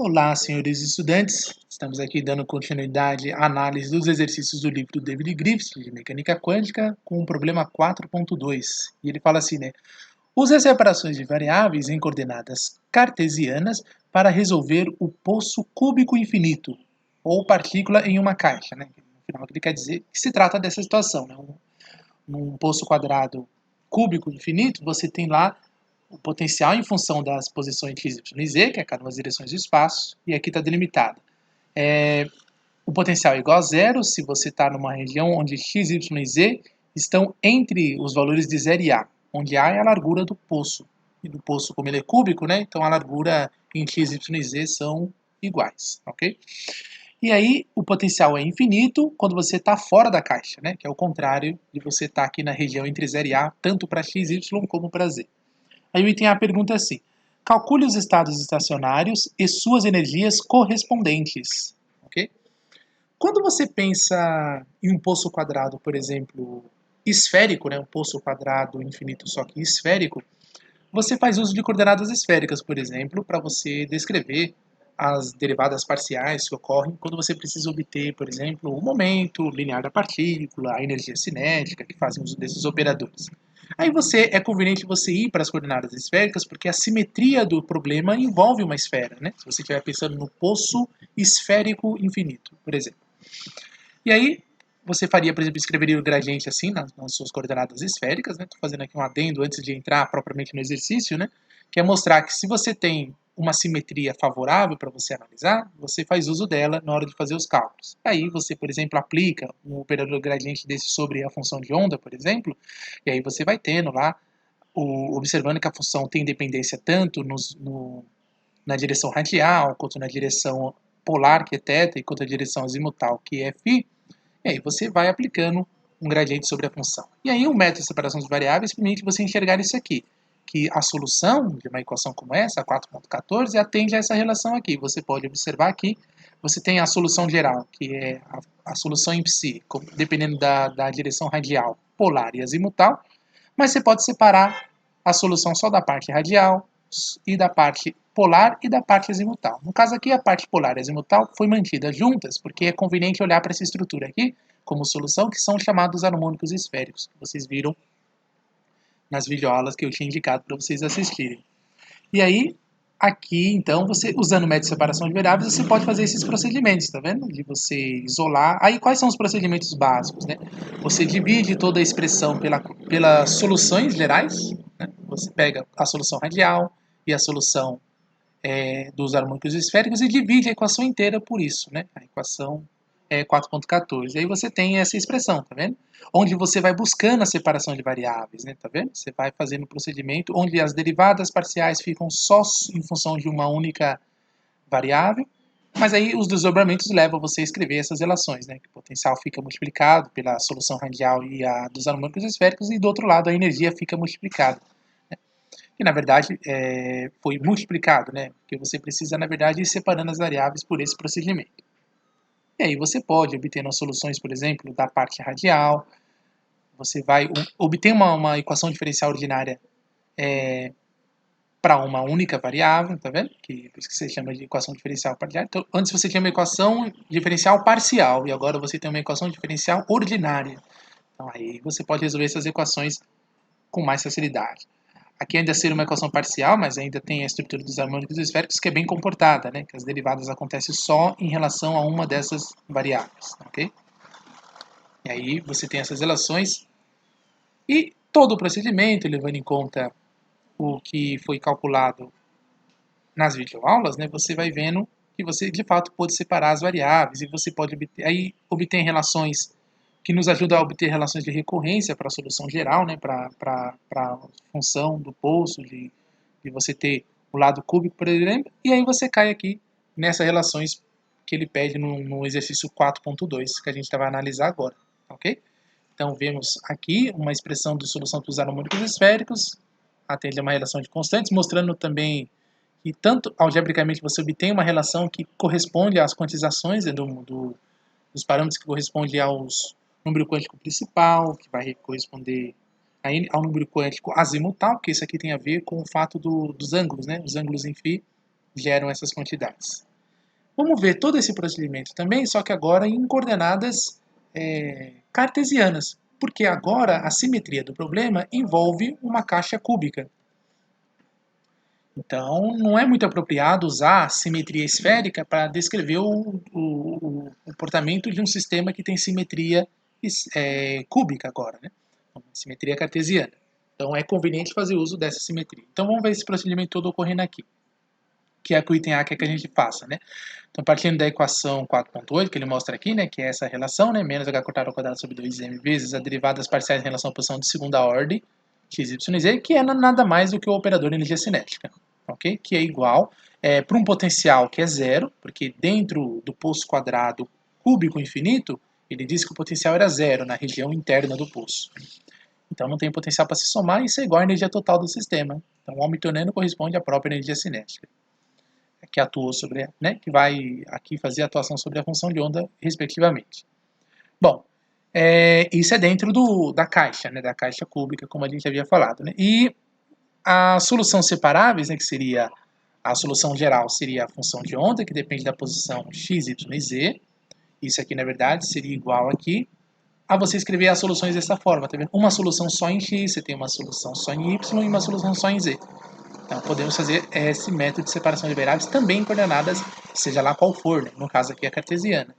Olá, senhores estudantes. Estamos aqui dando continuidade à análise dos exercícios do livro do David Griffith, de Mecânica Quântica, com o problema 4.2. E ele fala assim, né? Use as separações de variáveis em coordenadas cartesianas para resolver o poço cúbico infinito, ou partícula em uma caixa, né? No final, ele quer dizer que se trata dessa situação, né? Num poço quadrado cúbico infinito, você tem lá o potencial em função das posições x, y e z, que é cada uma das direções do espaço, e aqui está delimitado. O potencial é igual a zero se você está numa região onde x, y e z estão entre os valores de 0 e a, onde a é a largura do poço. E do poço, como ele é cúbico, né, então a largura em x, y e z são iguais, ok? E aí o potencial é infinito quando você está fora da caixa, né, que é o contrário de você estar aqui na região entre 0 e a, tanto para x, y como para z. Aí o item A pergunta assim: calcule os estados estacionários e suas energias correspondentes. Ok? Quando você pensa em um poço quadrado, por exemplo, esférico, né, um poço quadrado infinito só que esférico, você faz uso de coordenadas esféricas, por exemplo, para você descrever as derivadas parciais que ocorrem quando você precisa obter, por exemplo, o momento linear da partícula, a energia cinética, que fazem uso desses operadores. Aí é conveniente você ir para as coordenadas esféricas, porque a simetria do problema envolve uma esfera, né? Se você estiver pensando no poço esférico infinito, por exemplo. E aí, você faria, por exemplo, escreveria o gradiente assim nas suas coordenadas esféricas, né? Estou fazendo aqui um adendo antes de entrar propriamente no exercício, né? Que é mostrar que se você tem uma simetria favorável para você analisar, você faz uso dela na hora de fazer os cálculos. Aí você, por exemplo, aplica um operador gradiente desse sobre a função de onda, por exemplo, e aí você vai tendo lá, observando que a função tem dependência tanto na direção radial, quanto na direção polar, que é θ, e quanto na direção azimutal, que é φ, e aí você vai aplicando um gradiente sobre a função. E aí o método de separação de variáveis permite você enxergar isso aqui, que a solução de uma equação como essa, a 4.14, atende a essa relação aqui. Você pode observar aqui, você tem a solução geral, que é a solução em psi, dependendo da direção radial, polar e azimutal, mas você pode separar a solução só da parte radial e da parte polar e da parte azimutal. No caso aqui, a parte polar e azimutal foi mantida juntas, porque é conveniente olhar para essa estrutura aqui como solução, que são chamados harmônicos esféricos, que vocês viram nas videoaulas que eu tinha indicado para vocês assistirem. E aí, aqui, então, você usando o método de separação de variáveis, você pode fazer esses procedimentos, tá vendo? De você isolar. Aí, quais são os procedimentos básicos, né? Você divide toda a expressão pelas soluções gerais, né? Você pega a solução radial e a solução dos harmônicos esféricos e divide a equação inteira por isso, né? A equação é 4.14. Aí você tem essa expressão, tá vendo? Onde você vai buscando a separação de variáveis, né? Tá vendo? Você vai fazendo um procedimento onde as derivadas parciais ficam só em função de uma única variável, mas aí os desdobramentos levam você a escrever essas relações, né? Que o potencial fica multiplicado pela solução radial e a dos harmônicos esféricos, e do outro lado a energia fica multiplicada, que na verdade foi multiplicado, né? Porque você precisa, na verdade, ir separando as variáveis por esse procedimento. E aí você pode obter as soluções, por exemplo, da parte radial, você vai obter uma equação diferencial ordinária para uma única variável, tá vendo? Que por isso que você chama de equação diferencial parcial. Então, antes você tinha uma equação diferencial parcial e agora você tem uma equação diferencial ordinária. Então aí você pode resolver essas equações com mais facilidade. Aqui ainda seria uma equação parcial, mas ainda tem a estrutura dos harmônicos esféricos que é bem comportada, né? Que as derivadas acontecem só em relação a uma dessas variáveis, ok? E aí você tem essas relações e todo o procedimento, levando em conta o que foi calculado nas videoaulas, né? Você vai vendo que você de fato pode separar as variáveis e você pode obter relações que nos ajudam a obter relações de recorrência para a solução geral, né? Para a função do poço, de você ter o lado cúbico, por exemplo, e aí você cai aqui nessas relações que ele pede no exercício 4.2, que a gente vai analisar agora, ok? Então, vemos aqui uma expressão de solução dos harmônicos esféricos, atende a uma relação de constantes, mostrando também que tanto algebricamente você obtém uma relação que corresponde às quantizações dos parâmetros que corresponde aos número quântico principal, que vai corresponder ao número quântico azimutal, que isso aqui tem a ver com o fato dos ângulos, né? Os ângulos em φ, geram essas quantidades. Vamos ver todo esse procedimento também, só que agora em coordenadas cartesianas, porque agora a simetria do problema envolve uma caixa cúbica. Então, não é muito apropriado usar a simetria esférica para descrever o comportamento de um sistema que tem simetria cúbica agora, né? Simetria cartesiana. Então, é conveniente fazer uso dessa simetria. Então, vamos ver esse procedimento todo ocorrendo aqui, que é o item A quer que a gente faça, né? Então, partindo da equação 4.8, que ele mostra aqui, né, que é essa relação, né, menos h cortado ao quadrado sobre 2m vezes a derivada das parciais em relação à posição de segunda ordem, x, y e z, que é nada mais do que o operador de energia cinética, ok? Que é igual para um potencial que é zero, porque dentro do poço quadrado cúbico infinito, ele disse que o potencial era zero na região interna do poço. Então não tem potencial para se somar, e isso é igual à energia total do sistema. Então o Hamiltoniano corresponde à própria energia cinética, que atuou sobre, né, que vai aqui fazer a atuação sobre a função de onda, respectivamente. Bom, isso é dentro da caixa, né, da caixa cúbica, como a gente havia falado. Né? E a solução separáveis, né, que seria a solução geral, seria a função de onda, que depende da posição x, y e z. Isso aqui, na verdade, seria igual aqui a você escrever as soluções dessa forma. Tá vendo? Uma solução só em x, você tem uma solução só em y e uma solução só em z. Então, podemos fazer esse método de separação de variáveis também em coordenadas, seja lá qual for, né? No caso aqui a cartesiana.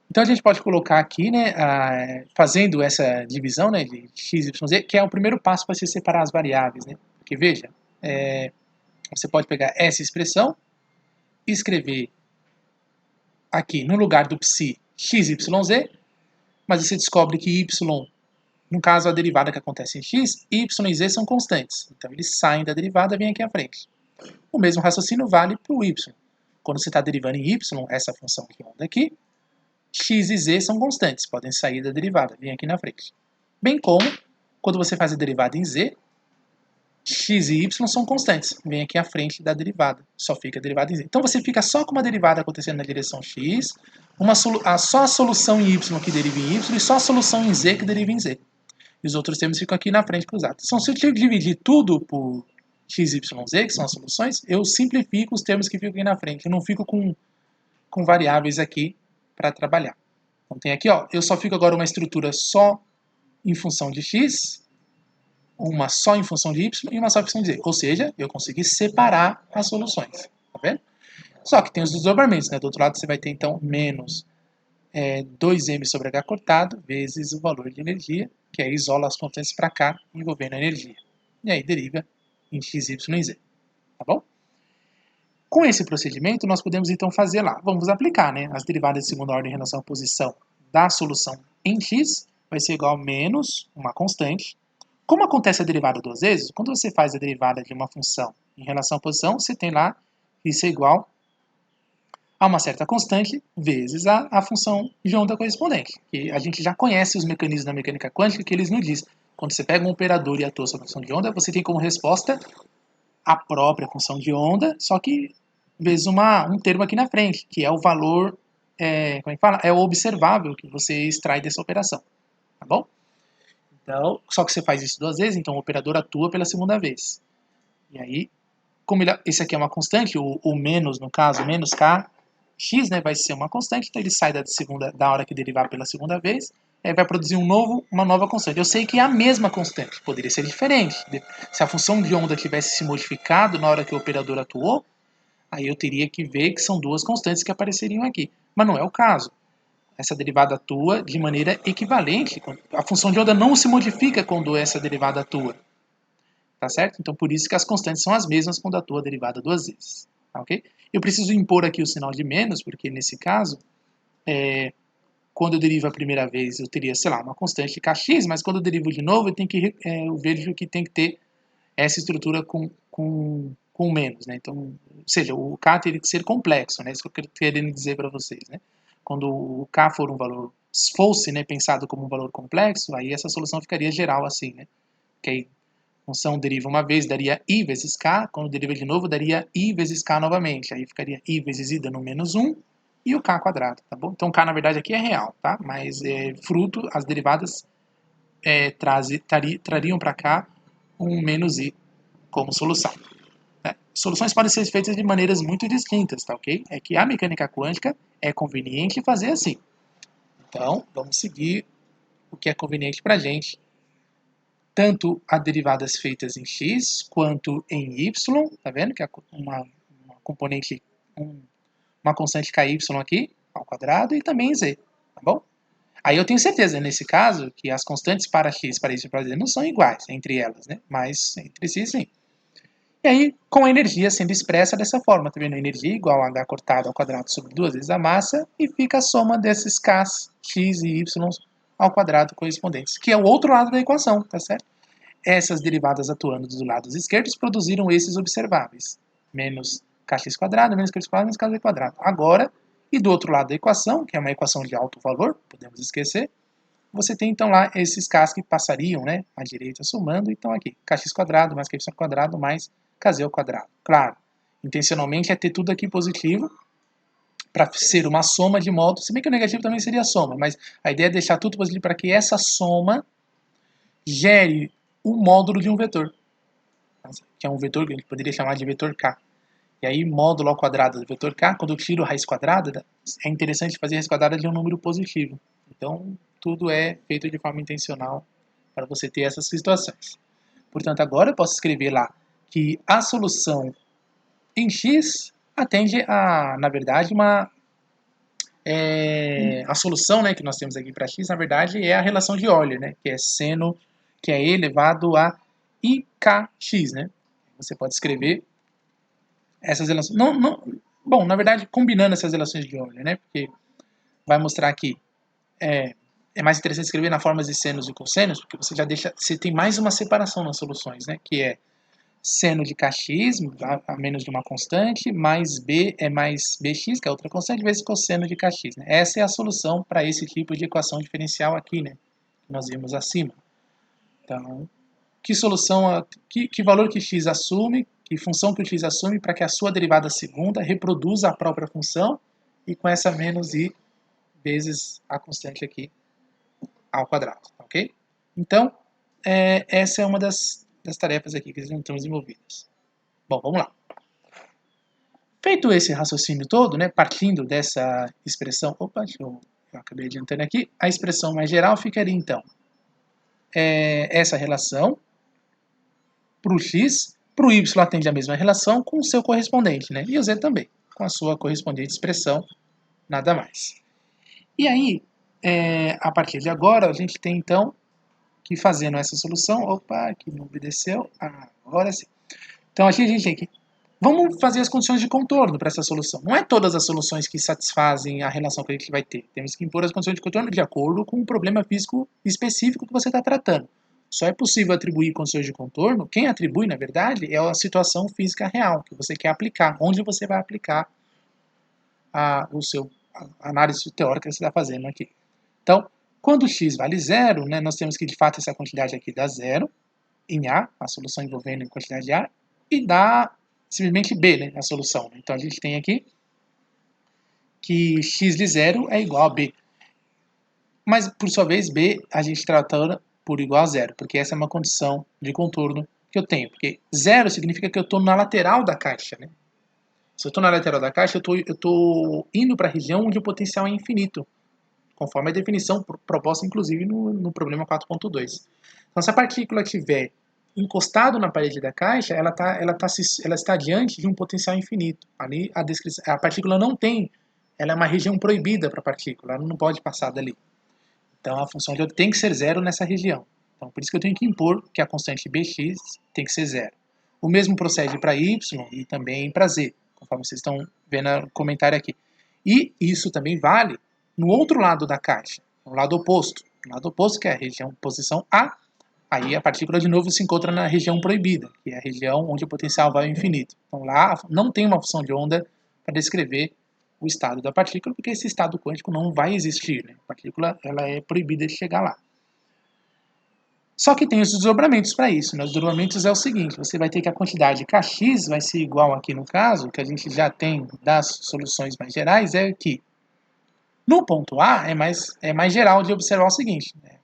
Então, a gente pode colocar aqui, né, fazendo essa divisão, né, de x, y, z, que é o primeiro passo para se separar as variáveis. Né? Porque, veja, você pode pegar essa expressão e escrever aqui no lugar do psi x, y, z, mas você descobre que y, no caso a derivada que acontece em x, y e z são constantes. Então eles saem da derivada e vêm aqui à frente. O mesmo raciocínio vale para o y. Quando você está derivando em y, essa função de onda aqui, x e z são constantes, podem sair da derivada, vêm aqui na frente. Bem como, quando você faz a derivada em z, x e y são constantes, vem aqui à frente da derivada, só fica a derivada em z. Então você fica só com uma derivada acontecendo na direção x, só a solução em y que deriva em y e só a solução em z que deriva em z. E os outros termos ficam aqui na frente cruzados. Então, se eu dividir tudo por x, y, z, que são as soluções, eu simplifico os termos que ficam aqui na frente. Eu não fico com variáveis aqui para trabalhar. Então, tem aqui, ó, eu só fico agora uma estrutura só em função de x, uma só em função de y e uma só em função de z. Ou seja, eu consegui separar as soluções. Tá vendo? Só que tem os desdobramentos, né? Do outro lado você vai ter, então, menos 2m sobre h cortado vezes o valor de energia, que aí isola as constantes para cá, envolvendo a energia. E aí deriva em x, y e z. Tá bom? Com esse procedimento, nós podemos então fazer lá. Vamos aplicar, né? As derivadas de segunda ordem em relação à posição da solução em x vai ser igual a menos uma constante. Como acontece a derivada duas vezes, quando você faz a derivada de uma função em relação à posição, você tem lá isso é igual a uma certa constante vezes a função de onda correspondente. E a gente já conhece os mecanismos da mecânica quântica que eles nos dizem. Quando você pega um operador e atua sobre a função de onda, você tem como resposta a própria função de onda, só que vezes um termo aqui na frente, que é o valor, como é que fala? É o observável que você extrai dessa operação. Tá bom? Então, só que você faz isso duas vezes, então o operador atua pela segunda vez. E aí, como esse aqui é uma constante, o menos, no caso, menos k, x, né, vai ser uma constante, então ele sai da hora que derivar pela segunda vez, vai produzir uma nova constante. Eu sei que é a mesma constante, poderia ser diferente. Se a função de onda tivesse se modificado na hora que o operador atuou, aí eu teria que ver que são duas constantes que apareceriam aqui. Mas não é o caso. Essa derivada atua de maneira equivalente. A função de onda não se modifica quando essa derivada atua. Tá certo? Então, por isso que as constantes são as mesmas quando atua a derivada duas vezes. Tá, ok? Eu preciso impor aqui o sinal de menos, porque nesse caso, quando eu derivo a primeira vez, eu teria, sei lá, uma constante kx, mas quando eu derivo de novo, eu vejo que tem que ter essa estrutura com menos, né? Então, ou seja, o k teria que ser complexo, né? Isso que eu estou querendo dizer para vocês, né? Quando o k for um valor, fosse, né, pensado como um valor complexo, aí essa solução ficaria geral assim, né? Que aí a função deriva uma vez, daria i vezes k, quando deriva de novo, daria i vezes k novamente, aí ficaria i vezes i dando menos 1, e o k quadrado, tá bom? Então, k, na verdade, aqui é real, tá? Mas fruto, as derivadas trariam para cá um menos i como solução. Né? soluções podem ser feitas de maneiras muito distintas, tá ok? É que a mecânica quântica é conveniente fazer assim. Então, vamos seguir o que é conveniente para a gente. Tanto a derivadas feitas em x quanto em y, tá vendo? Que é uma componente, uma constante ky aqui, ao quadrado, e também em z, tá bom? Aí eu tenho certeza, nesse caso, que as constantes para x, para y e para z não são iguais entre elas, né? Mas entre si, sim. E aí, com a energia sendo expressa dessa forma, tá vendo? Energia igual a h cortado ao quadrado sobre 2 vezes a massa, e fica a soma desses k, x e y ao quadrado correspondentes, que é o outro lado da equação, tá certo? Essas derivadas atuando dos lados esquerdos produziram esses observáveis. Menos kx quadrado, menos kx quadrado, menos kz quadrado. Agora, e do outro lado da equação, que é uma equação de alto valor, podemos esquecer, você tem então lá esses k's que passariam, né, à direita somando, então aqui, kx quadrado mais ky quadrado mais kz ao quadrado. Claro, intencionalmente é ter tudo aqui positivo, para ser uma soma de modo, se bem que o negativo também seria soma, mas a ideia é deixar tudo positivo para que essa soma gere o módulo de um vetor, que é um vetor que a gente poderia chamar de vetor k. E aí, módulo ao quadrado do vetor k, quando eu tiro raiz quadrada, é interessante fazer raiz quadrada de um número positivo. Então, tudo é feito de forma intencional para você ter essas situações. Portanto, agora eu posso escrever lá que a solução em x atende a, na verdade, a solução, né, que nós temos aqui para x, na verdade, é a relação de Euler, né, que é seno, que é e elevado a ikx, né? Você pode escrever essas relações. Bom, na verdade, combinando essas relações de Euler, né? Porque vai mostrar aqui. É mais interessante escrever na forma de senos e cossenos, porque você já deixa. Você tem mais uma separação nas soluções, né? Que é seno de kx, a menos de uma constante, mais b é mais bx, que é outra constante, vezes cosseno de kx. Né? Essa é a solução para esse tipo de equação diferencial aqui, né? Que nós vimos acima. Então, que solução, que valor que x assume, que função que o x assume para que a sua derivada segunda reproduza a própria função e com essa menos i vezes a constante aqui ao quadrado, ok? Então, essa é uma das tarefas aqui que estão desenvolvidas. Bom, vamos lá. Feito esse raciocínio todo, né, partindo dessa expressão, eu acabei adiantando aqui, a expressão mais geral ficaria então essa relação para o x, para o y atende a mesma relação com o seu correspondente, né? E o z também, com a sua correspondente expressão, nada mais. E aí, a partir de agora, a gente tem então que fazendo essa solução, aqui não obedeceu, agora sim. Então aqui a gente tem que, vamos fazer as condições de contorno para essa solução. Não é todas as soluções que satisfazem a relação que a gente vai ter. Temos que impor as condições de contorno de acordo com o problema físico específico que você está tratando. Só é possível atribuir condições de contorno, quem atribui, na verdade, é a situação física real que você quer aplicar, onde você vai aplicar a análise teórica que você está fazendo aqui. Então, quando x vale zero, né, nós temos que, de fato, essa quantidade aqui dá zero em A, a solução envolvendo a quantidade de A, e dá simplesmente B, né, a solução. Então, a gente tem aqui que x de zero é igual a B. Mas, por sua vez, B a gente trata por igual a zero, porque essa é uma condição de contorno que eu tenho. Porque zero significa que eu estou na lateral da caixa. Né? Se eu estou na lateral da caixa, eu estou indo para a região onde o potencial é infinito, conforme a definição proposta, inclusive, no problema 4.2. Então, se a partícula estiver encostado na parede da caixa, ela está diante de um potencial infinito. Ali, a partícula não tem, ela é uma região proibida para a partícula, ela não pode passar dali. Então, a função de eu tem que ser zero nessa região. Então, por isso que eu tenho que impor que a constante bx tem que ser zero. O mesmo procede para y e também para z, conforme vocês estão vendo no comentário aqui. E isso também vale no outro lado da caixa, no lado oposto. No lado oposto, que é a região posição A, aí a partícula de novo se encontra na região proibida, que é a região onde o potencial vai ao infinito. Então lá não tem uma função de onda para descrever o estado da partícula, porque esse estado quântico não vai existir. Né? A partícula ela é proibida de chegar lá. Só que tem os desdobramentos para isso. Né? Os desdobramentos é o seguinte, você vai ter que a quantidade kx vai ser igual aqui no caso, que a gente já tem das soluções mais gerais, é que no ponto A é mais geral de observar o seguinte. Né?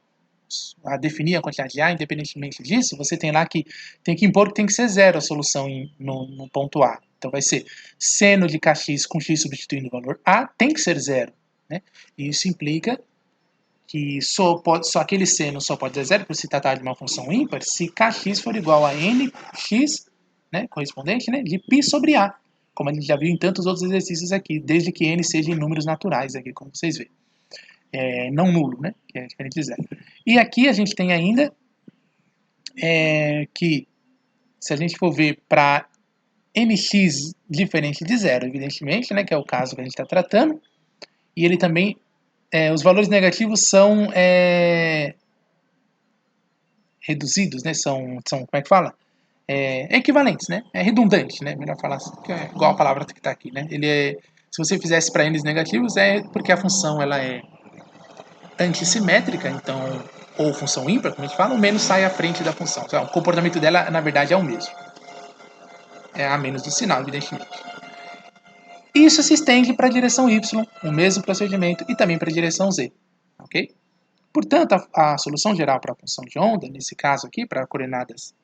a definir a quantidade de A, independentemente disso, você tem lá que tem que impor que tem que ser zero a solução no ponto A. Então vai ser seno de kx com x substituindo o valor A tem que ser zero. Né? E isso implica que só aquele seno só pode ser zero, por se tratar de uma função ímpar, se kx for igual a nx, né, correspondente, né, de π sobre A, como a gente já viu em tantos outros exercícios aqui, desde que n seja em números naturais, aqui, como vocês veem. Não nulo, né, que é diferente de zero. E aqui a gente tem ainda que, se a gente for ver para nx diferente de zero, evidentemente, né, que é o caso que a gente está tratando, e ele também, os valores negativos são reduzidos, né, são, como é que fala? Equivalentes, né? É redundante, né? Melhor falar assim, que é igual a palavra que está aqui, né? Se você fizesse para n's negativos, é porque a função ela é antissimétrica, então, ou função ímpar, como a gente fala, o menos sai à frente da função. O comportamento dela, na verdade, é o mesmo. É a menos do sinal, evidentemente. Isso se estende para a direção y, o mesmo procedimento, e também para a direção z, ok? Portanto, a solução geral para a função de onda, nesse caso aqui, para coordenadas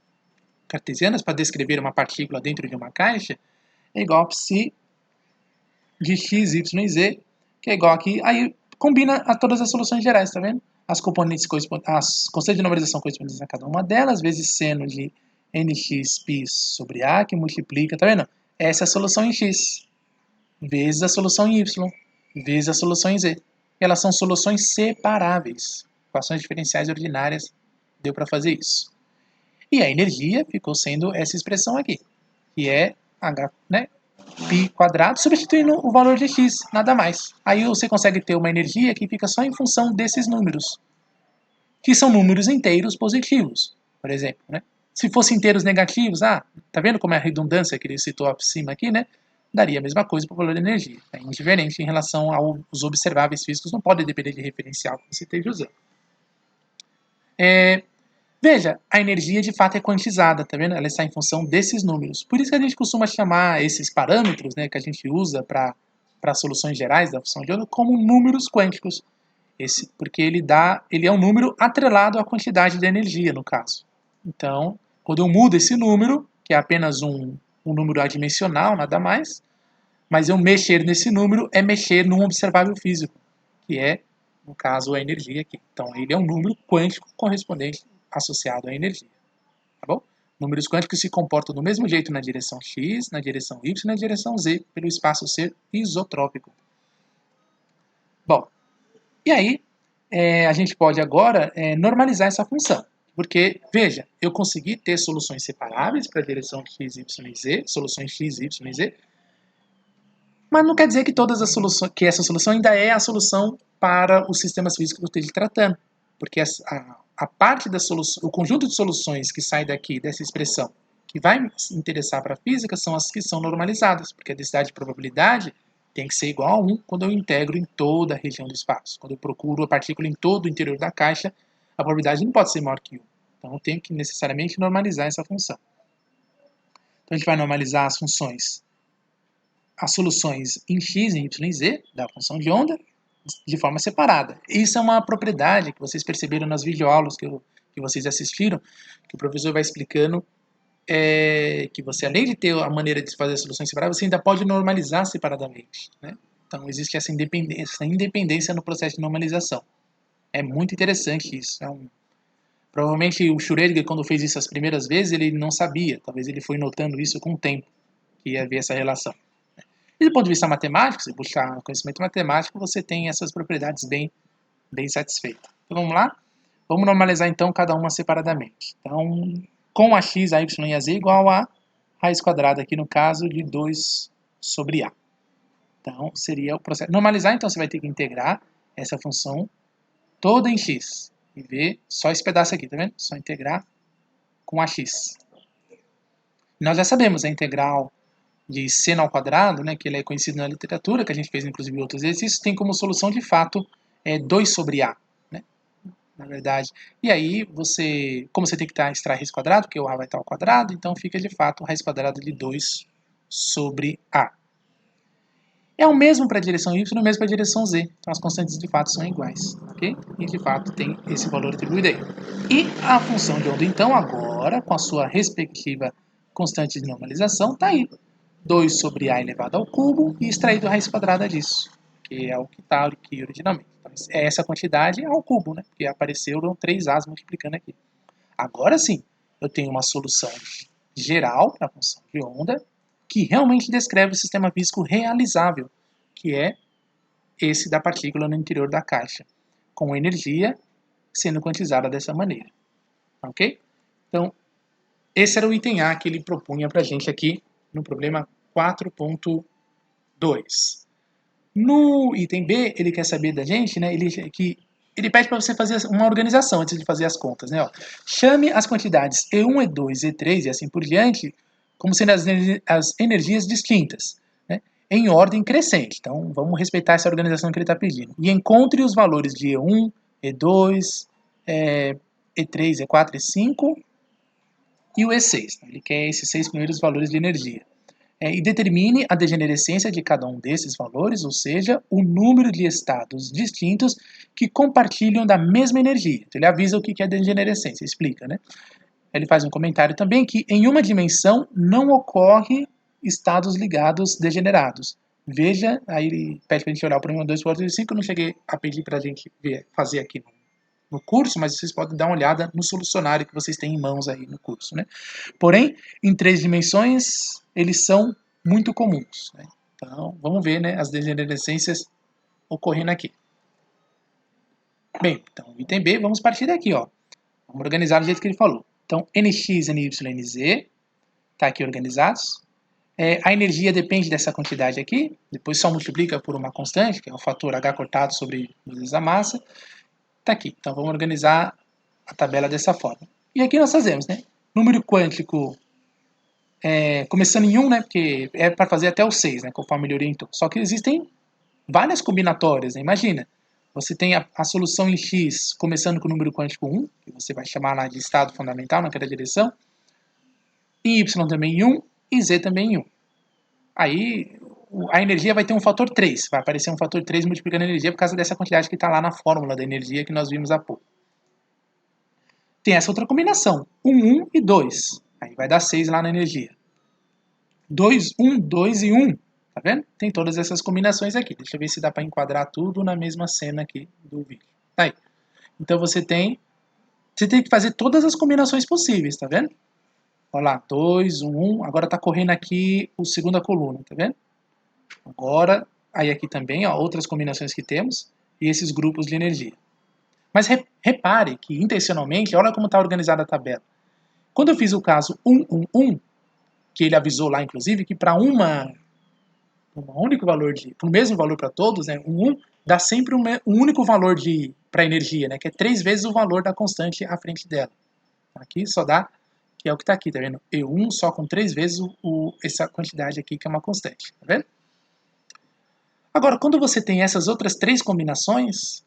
cartesianas, para descrever uma partícula dentro de uma caixa, é igual a psi de x, y e z, que é igual aqui. Aí combina a todas as soluções gerais, tá vendo? As componentes as constantes de normalização correspondentes a cada uma delas, vezes seno de nx π sobre A, que multiplica, tá vendo? Essa é a solução em x, vezes a solução em y, vezes a solução em z. Elas são soluções separáveis. Equações diferenciais ordinárias, deu para fazer isso. E a energia ficou sendo essa expressão aqui, que é h, né, π quadrado, substituindo o valor de x, nada mais. Aí você consegue ter uma energia que fica só em função desses números, que são números inteiros positivos, por exemplo. Né? Se fossem inteiros negativos, tá vendo como é a redundância que ele citou acima aqui, né? Daria a mesma coisa para o valor de energia. É indiferente em relação aos observáveis físicos, não pode depender de referencial que você esteja usando. Veja, a energia de fato é quantizada, tá vendo? Ela está em função desses números. Por isso que a gente costuma chamar esses parâmetros, né, que a gente usa para soluções gerais da função de onda como números quânticos. Porque ele é um número atrelado à quantidade de energia, no caso. Então, quando eu mudo esse número, que é apenas um número adimensional, nada mais, mas eu mexer nesse número é mexer num observável físico, que é, no caso, a energia aqui. Então, ele é um número quântico correspondente associado à energia. Tá bom? Números quânticos se comportam do mesmo jeito na direção x, na direção y e na direção z, pelo espaço ser isotrópico. Bom, e aí a gente pode agora normalizar essa função. Porque, veja, eu consegui ter soluções separáveis para a direção x, y e z, soluções x, y e z, mas não quer dizer que que essa solução ainda é a solução para os sistemas físicos que eu esteja tratando. Porque a parte da solução, o conjunto de soluções que sai daqui, dessa expressão, que vai me interessar para a física, são as que são normalizadas, porque a densidade de probabilidade tem que ser igual a 1 quando eu integro em toda a região do espaço. Quando eu procuro a partícula em todo o interior da caixa, a probabilidade não pode ser maior que 1. Então eu tenho que necessariamente normalizar essa função. Então a gente vai normalizar as soluções em x, em y e z da função de onda de forma separada. Isso é uma propriedade que vocês perceberam nas videoaulas que vocês assistiram, que o professor vai explicando que você, além de ter a maneira de fazer soluções separadas, você ainda pode normalizar separadamente. Né? Então existe essa independência no processo de normalização. É muito interessante isso. Provavelmente o Schrödinger, quando fez isso as primeiras vezes, ele não sabia. Talvez ele foi notando isso com o tempo, que ia ver essa relação. E do ponto de vista matemático, se buscar conhecimento matemático, você tem essas propriedades bem satisfeitas. Então vamos lá? Vamos normalizar então cada uma separadamente. Então, com a x, a y e a z igual a raiz quadrada, aqui no caso, de 2 sobre a. Então, seria o processo. Normalizar, então, você vai ter que integrar essa função toda em x. E ver só esse pedaço aqui, tá vendo? Só integrar com ax. Nós já sabemos a integral de seno ao quadrado, né, que ele é conhecido na literatura, que a gente fez inclusive outros exercícios, tem como solução de fato 2 sobre a, né, na verdade. E aí como você tem que extrair raiz quadrada, porque o a vai estar ao quadrado, então fica de fato raiz quadrada de 2 sobre a. É o mesmo para a direção Y e o mesmo para a direção Z. Então as constantes de fato são iguais, ok? E de fato tem esse valor atribuído aí. E a função de onda, então, agora, com a sua respectiva constante de normalização, está aí. 2 sobre A elevado ao cubo e extraído a raiz quadrada disso, que é o que está aqui originalmente. Então, é essa quantidade ao cubo, né? Porque apareceram 3 A's multiplicando aqui. Agora sim, eu tenho uma solução geral para a função de onda que realmente descreve o sistema físico realizável, que é esse da partícula no interior da caixa, com energia sendo quantizada dessa maneira. Ok? Então, esse era o item A que ele propunha para a gente aqui no problema 4.2. No item B, ele quer saber da gente, né? Ele pede para você fazer uma organização antes de fazer as contas, né? Ó, chame as quantidades E1, E2, E3 e assim por diante como sendo as energias distintas, né? Em ordem crescente. Então, vamos respeitar essa organização que ele está pedindo. E encontre os valores de E1, E2, E3, E4, E5 e o E6. Ele quer esses 6 primeiros valores de energia. E determine a degenerescência de cada um desses valores, ou seja, o número de estados distintos que compartilham da mesma energia. Então, ele avisa o que é degenerescência, explica, né? Ele faz um comentário também que em uma dimensão não ocorre estados ligados degenerados. Veja, aí ele pede para a gente olhar o problema 2, 4 e 5, eu não cheguei a pedir para a gente fazer aqui no curso, mas vocês podem dar uma olhada no solucionário que vocês têm em mãos aí no curso, né? Porém, em 3 dimensões, eles são muito comuns, né? Então, vamos ver, né, as degenerescências ocorrendo aqui. Bem, então, item B, vamos partir daqui, ó. Vamos organizar do jeito que ele falou. Então, NX, NY, NZ, tá aqui organizados. A energia depende dessa quantidade aqui, depois só multiplica por uma constante, que é o fator H cortado sobre vezes a massa. Tá aqui. Então, vamos organizar a tabela dessa forma. E aqui nós fazemos, né? Número quântico começando em 1, né? Porque é para fazer até o 6, né? Conforme ele orientou. Só que existem várias combinatórias, né? Imagina, você tem a solução em X começando com o número quântico 1, que você vai chamar lá de estado fundamental naquela direção, em Y também em 1 e Z também em 1. Aí a energia vai ter um fator 3, vai aparecer um fator 3 multiplicando a energia por causa dessa quantidade que está lá na fórmula da energia que nós vimos há pouco. Tem essa outra combinação, 1 e 2, aí vai dar 6 lá na energia. 2, 1, 2 e 1, tá vendo? Tem todas essas combinações aqui. Deixa eu ver se dá para enquadrar tudo na mesma cena aqui do vídeo. Tá aí. Então você tem que fazer todas as combinações possíveis, tá vendo? Olha lá, 2, 1, 1. Agora tá correndo aqui a segunda coluna, tá vendo? Agora, aí aqui também, ó, outras combinações que temos e esses grupos de energia. Mas repare que, intencionalmente, olha como está organizada a tabela. Quando eu fiz o caso 1, 1, 1, que ele avisou lá, inclusive, que para um único valor para o mesmo valor para todos, né, 1 dá sempre um único valor para energia, né, que é 3 vezes o valor da constante à frente dela. Aqui só dá, que é o que está aqui, tá vendo? E1 só com 3 vezes essa quantidade aqui, que é uma constante, tá vendo? Agora, quando você tem essas outras 3 combinações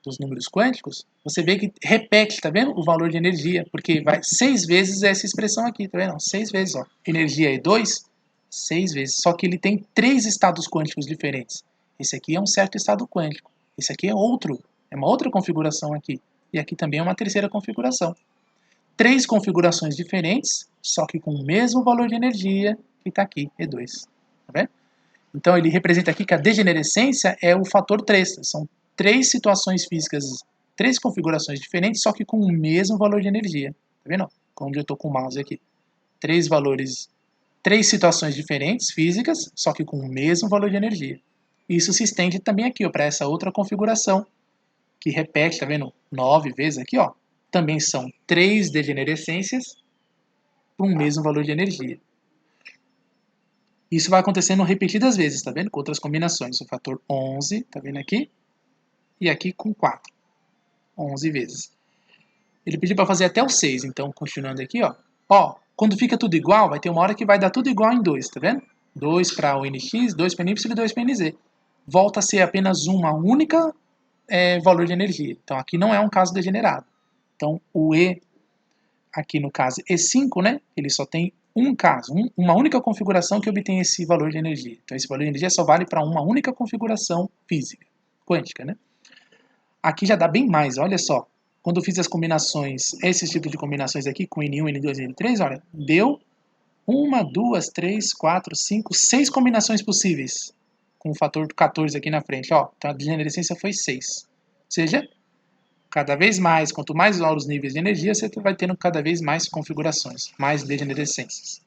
dos números quânticos, você vê que repete, tá vendo? O valor de energia, porque vai 6 vezes essa expressão aqui, tá vendo? 6 vezes, ó. Energia é 2, 6 vezes. Só que ele tem 3 estados quânticos diferentes. Esse aqui é um certo estado quântico. Esse aqui é outro. É uma outra configuração aqui. E aqui também é uma terceira configuração. 3 configurações diferentes, só que com o mesmo valor de energia que está aqui, E2. Tá vendo? Então ele representa aqui que a degenerescência é o fator 3. São 3 situações físicas, 3 configurações diferentes, só que com o mesmo valor de energia. Tá vendo? Onde eu estou com o mouse aqui. 3 valores, 3 situações diferentes físicas, só que com o mesmo valor de energia. Isso se estende também aqui para essa outra configuração, que repete, tá vendo? 9 vezes aqui, ó. Também são 3 degenerescências com o mesmo valor de energia. Isso vai acontecendo repetidas vezes, tá vendo? Com outras combinações. O fator 11, tá vendo aqui? E aqui com 4. 11 vezes. Ele pediu para fazer até o 6, então continuando aqui, ó. Ó, quando fica tudo igual, vai ter uma hora que vai dar tudo igual em 2, tá vendo? 2 para o NX, 2 para o NY e 2 para o NZ. Volta a ser apenas uma única valor de energia. Então aqui não é um caso degenerado. Então o E, aqui no caso E5, né? Ele só tem um caso, uma única configuração que obtém esse valor de energia. Então, esse valor de energia só vale para uma única configuração física, quântica, né? Aqui já dá bem mais, olha só. Quando eu fiz as combinações, esses tipos de combinações aqui, com N1, N2 e N3, olha, deu 1, 2, 3, 4, 5, 6 combinações possíveis. Com o fator 14 aqui na frente, ó. Então a degenerescência foi 6. Ou seja, cada vez mais, quanto mais altos os níveis de energia, você vai tendo cada vez mais configurações, mais degenerescências.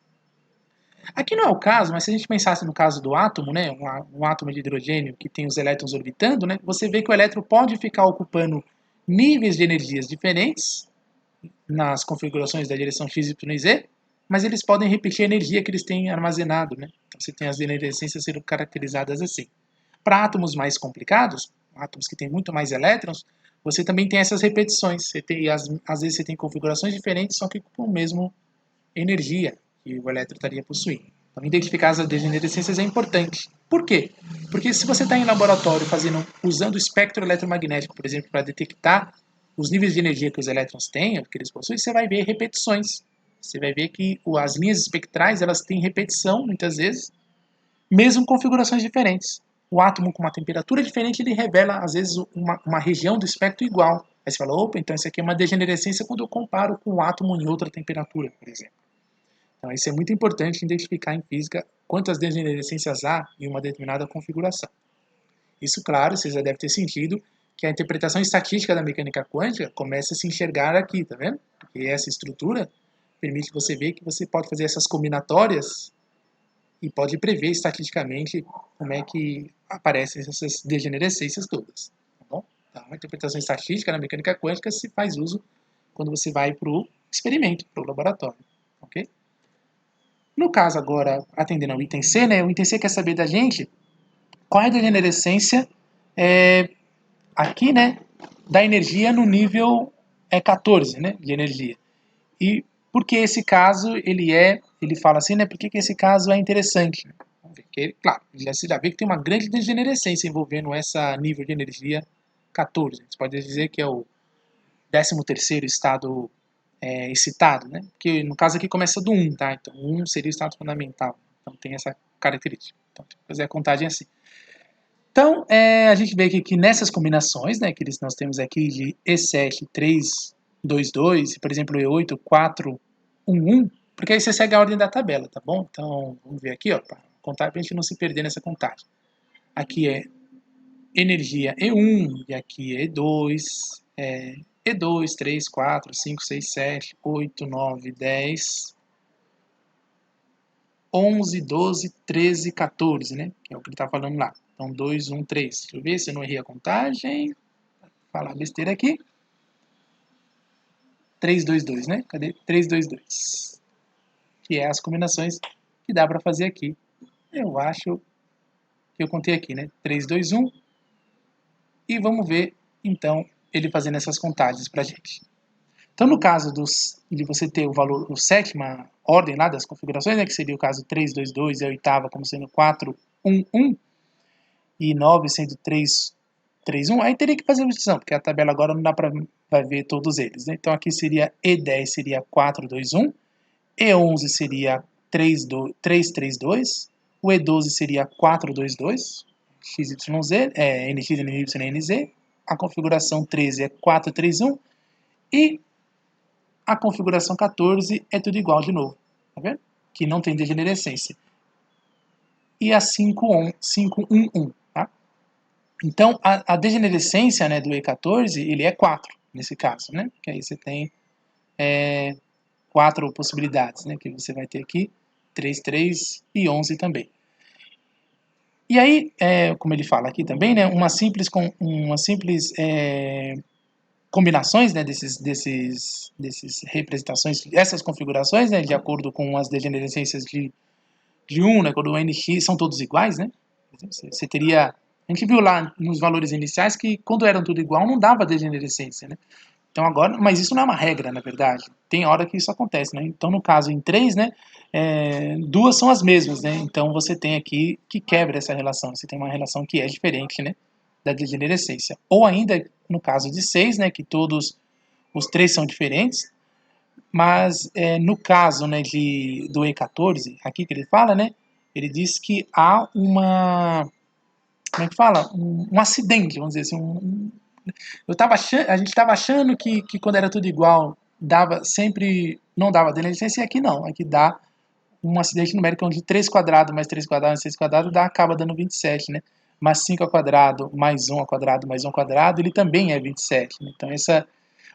Aqui não é o caso, mas se a gente pensasse no caso do átomo, né, um átomo de hidrogênio que tem os elétrons orbitando, né, você vê que o elétron pode ficar ocupando níveis de energias diferentes nas configurações da direção x, y e z, mas eles podem repetir a energia que eles têm armazenado. Né? Então você tem as degenerescências sendo caracterizadas assim. Para átomos mais complicados, átomos que têm muito mais elétrons, você também tem essas repetições. Você tem, às vezes você tem configurações diferentes, só que com a mesma energia que o elétron estaria possuindo. Então, identificar as degenerescências é importante. Por quê? Porque se você está em laboratório usando o espectro eletromagnético, por exemplo, para detectar os níveis de energia que os elétrons têm, que eles possuem, você vai ver repetições. Você vai ver que as linhas espectrais elas têm repetição, muitas vezes, mesmo configurações diferentes. O átomo com uma temperatura diferente, ele revela, às vezes, uma região do espectro igual. Aí você fala, opa, então isso aqui é uma degenerescência quando eu comparo com o átomo em outra temperatura, por exemplo. Então, isso é muito importante identificar em física quantas degenerescências há em uma determinada configuração. Isso, claro, você já deve ter sentido que a interpretação estatística da mecânica quântica começa a se enxergar aqui, tá vendo? Porque essa estrutura permite você ver que você pode fazer essas combinatórias e pode prever estatisticamente como é que aparecem essas degenerescências todas. Tá bom? Então, a interpretação estatística na mecânica quântica se faz uso quando você vai para o experimento, para o laboratório. Ok? No caso agora, atendendo ao item C, né, o item C quer saber da gente qual é a degenerescência aqui, né, da energia no nível 14, né, de energia. E por que esse caso ele fala assim, né, por que esse caso é interessante? Vamos ver, porque, claro, você já vê que tem uma grande degenerescência envolvendo esse nível de energia 14. Você pode dizer que é o 13º estado excitado, né? Porque no caso aqui começa do 1, tá? Então 1 seria o estado fundamental. Então tem essa característica. Então tem que fazer a contagem assim. Então a gente vê que nessas combinações, né, que nós temos aqui de E7, 3, 2, 2, por exemplo, E8, 4, 1, 1, porque aí você segue a ordem da tabela, tá bom? Então vamos ver aqui, ó, para contar para a gente não se perder nessa contagem. Aqui é energia E1 e aqui é E2, E2, 3, 4, 5, 6, 7, 8, 9, 10, 11, 12, 13, 14, né? Que é o que ele está falando lá. Então, 2, 1, 3. Deixa eu ver se eu não errei a contagem. Falar besteira aqui. 3, 2, 2, né? Cadê? 3, 2, 2. Que é as combinações que dá para fazer aqui. Eu acho que eu contei aqui, né? 3, 2, 1. E vamos ver, então, ele fazendo essas contagens para a gente. Então, no caso de você ter o valor, a sétima ordem lá das configurações, né, que seria o caso 3, 2, 2 e a oitava como sendo 4, 1, 1, e 9 sendo 3, 3, 1, aí teria que fazer uma distinção, porque a tabela agora não dá para ver todos eles. Né? Então, aqui seria E10 seria 4, 2, 1, E11 seria 3, 2, 3, 3, 2, o E12 seria 4, 2, 2, XYZ, NX, NY, NZ, a configuração 13 é 4, 3, 1, e a configuração 14 é tudo igual de novo, tá vendo? Que não tem degenerescência. E a 511, tá? Então, a degenerescência, né, do E14, ele é 4, nesse caso, né? Que aí você tem 4 possibilidades, né? Que você vai ter aqui 3, 3 e 11 também. E aí, como ele fala aqui também, né, uma simples combinações, né, desses representações, essas configurações, né, de acordo com as degenerescências de 1, né, quando o NX são todos iguais, né, você teria, a gente viu lá nos valores iniciais que quando eram tudo igual não dava degenerescência, né, então agora, mas isso não é uma regra, na verdade, tem hora que isso acontece, né, então no caso em 3, né, duas são as mesmas, né, então você tem aqui que quebra essa relação, você tem uma relação que é diferente, né, da degenerescência, ou ainda no caso de 6, né, que todos os 3 são diferentes, Mas no caso, né, do E14, aqui que ele fala, né, ele diz que há uma, como é que fala? Um acidente, vamos dizer assim. A gente estava achando que quando era tudo igual, dava sempre, não dava delicência, e aqui não. Aqui dá um acidente numérico onde 3 quadrado mais 3 quadrado mais 6 quadrado acaba dando 27, né? Mas 5 ao quadrado mais 1 ao quadrado mais 1 ao quadrado, ele também é 27. Né? Então,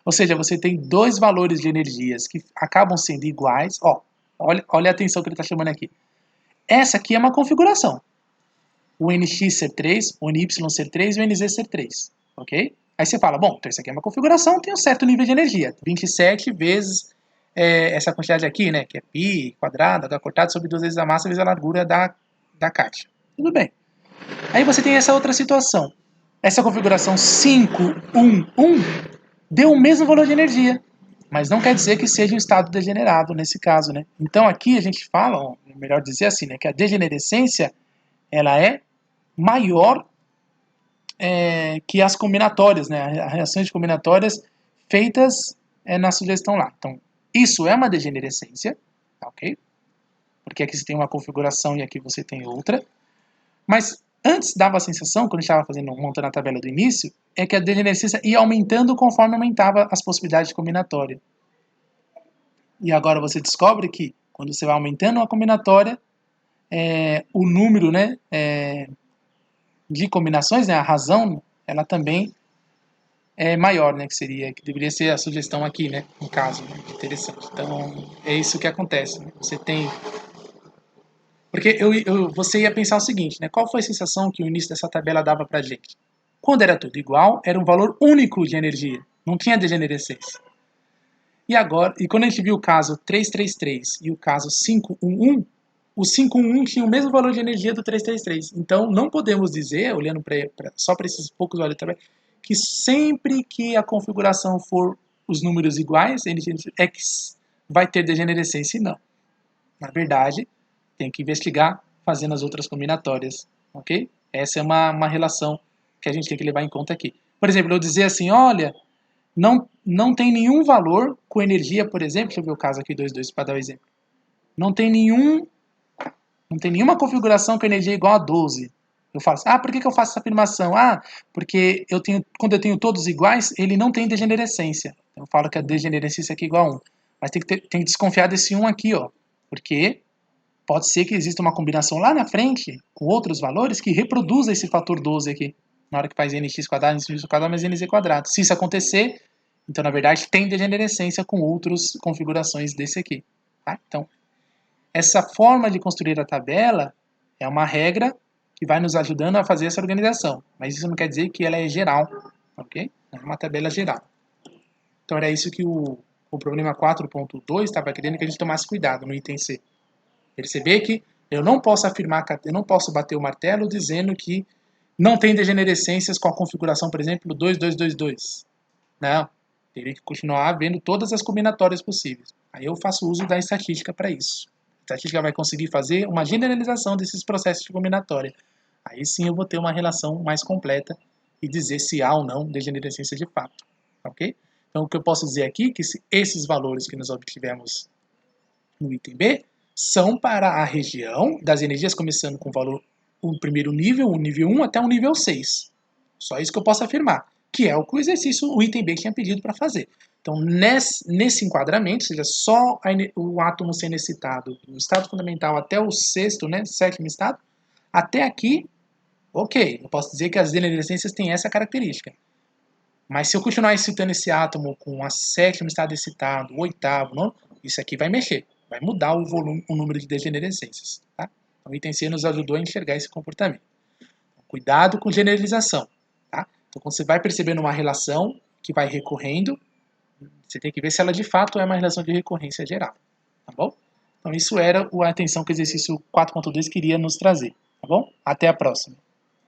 ou seja, você tem dois valores de energias que acabam sendo iguais. Ó, olha a atenção que ele está chamando aqui. Essa aqui é uma configuração. O NX ser 3, o NY ser 3 e o NZ ser 3. Ok? Aí você fala, bom, então isso aqui é uma configuração, tem um certo nível de energia. 27 vezes essa quantidade aqui, né? Que é π quadrado, h cortado sobre 2 vezes a massa vezes a largura da caixa. Tudo bem. Aí você tem essa outra situação. Essa configuração 5, 1, 1 deu o mesmo valor de energia, mas não quer dizer que seja um estado degenerado nesse caso, né? Então aqui a gente fala, ó, melhor dizer assim, né, que a degenerescência ela é maior que as combinatórias, né? As reações de combinatórias feitas na sugestão lá. Então, isso é uma degenerescência, ok? Porque aqui você tem uma configuração e aqui você tem outra. Mas antes dava a sensação, quando a gente estava montando a tabela do início, é que a degenerescência ia aumentando conforme aumentava as possibilidades de combinatória. E agora você descobre que, quando você vai aumentando a combinatória, o número, né, de combinações, né, a razão, ela também é maior, né, que deveria ser a sugestão aqui, né, no caso, né, interessante. Então, é isso que acontece. Né? Você tem... Porque você ia pensar o seguinte, né, qual foi a sensação que o início dessa tabela dava pra gente? Quando era tudo igual, era um valor único de energia, não tinha degenerescência. E agora, e quando a gente viu o caso 333 e o caso 511, o 511 tinha o mesmo valor de energia do 333. Então, não podemos dizer, olhando só para esses poucos valores também, que sempre que a configuração for os números iguais, é que vai ter degenerescência e não. Na verdade, tem que investigar fazendo as outras combinatórias, ok? Essa é uma relação que a gente tem que levar em conta aqui. Por exemplo, eu dizer assim, olha, não tem nenhum valor com energia, por exemplo, deixa eu ver o caso aqui 2,2 para dar o exemplo. Não tem nenhuma configuração com energia igual a 12. Eu falo assim, por que eu faço essa afirmação? Porque quando eu tenho todos iguais, ele não tem degenerescência. Eu falo que a degenerescência aqui é igual a 1. Mas tem que desconfiar desse 1 aqui, ó. Porque pode ser que exista uma combinação lá na frente, com outros valores, que reproduza esse fator 12 aqui. Na hora que faz nx quadrado, nx quadrado mais nz quadrado. Se isso acontecer, então, na verdade, tem degenerescência com outras configurações desse aqui. Tá? Então, essa forma de construir a tabela é uma regra que vai nos ajudando a fazer essa organização. Mas isso não quer dizer que ela é geral, ok? É uma tabela geral. Então, era isso que o problema 4.2 estava querendo que a gente tomasse cuidado no item C. Perceber que eu não posso afirmar, eu não posso bater o martelo dizendo que não tem degenerescências com a configuração, por exemplo, 2222. Não. Teria que continuar vendo todas as combinatórias possíveis. Aí eu faço uso da estatística para isso. A estatística vai conseguir fazer uma generalização desses processos de combinatória. Aí sim eu vou ter uma relação mais completa e dizer se há ou não degenerescência de fato. Ok? Então o que eu posso dizer aqui é que esses valores que nós obtivemos no item B são para a região das energias começando com o primeiro nível, o nível 1 até o nível 6. Só isso que eu posso afirmar, que é o que o item B tinha pedido para fazer. Então, nesse enquadramento, ou seja, só o átomo sendo excitado do estado fundamental até o sexto, né, sétimo estado, até aqui, ok, eu posso dizer que as degenerescências têm essa característica. Mas se eu continuar excitando esse átomo com a sétimo estado excitado, o oitavo, nono, isso aqui vai mexer, vai mudar o volume, o número de degenerescências. Tá? Então, o item C nos ajudou a enxergar esse comportamento. Cuidado com generalização. Tá? Então, quando você vai percebendo uma relação que vai recorrendo, você tem que ver se ela de fato é uma relação de recorrência geral. Tá bom? Então, isso era a atenção que o exercício 4.2 queria nos trazer. Tá bom? Até a próxima.